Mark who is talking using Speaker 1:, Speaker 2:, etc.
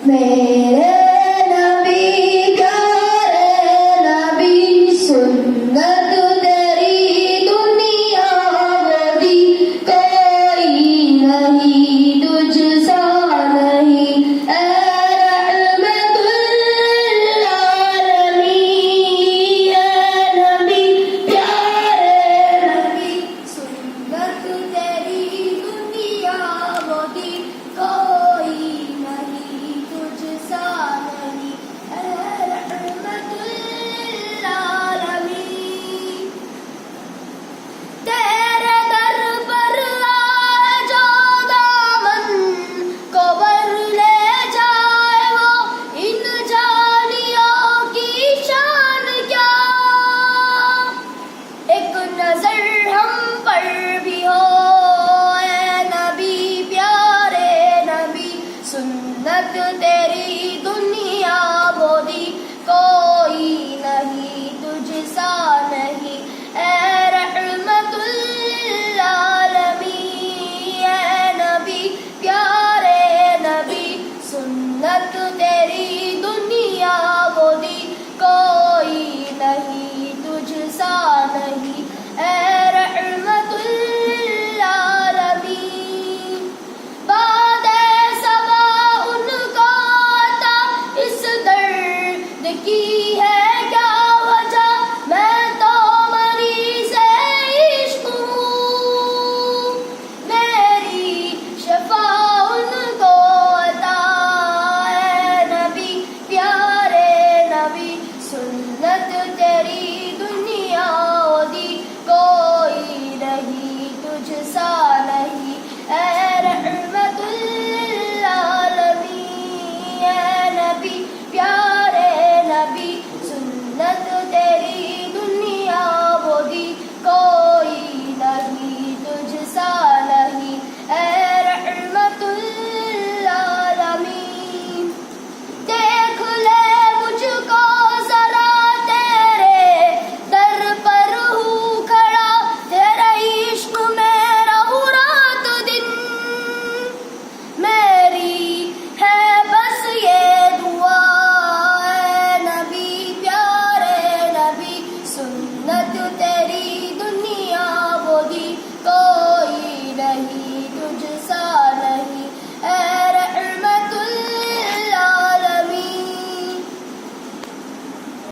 Speaker 1: میرے نبی پیارے نبی سنت تیری دنیا دی کوئی نہیں تجھ سا نہیں اے رحمت للعالمین اے نبی پیارے نبی سنت تیری دنیا دی کوئی نہیں تجھ سا نہیں اے رحمت للعالمین تیرے در پر آئے جو دامن کو بر لے جائے وہ ان جانیوں کی شان کیا ایک نظر ہم پر بھی ہو اے نبی پیارے نبی سنت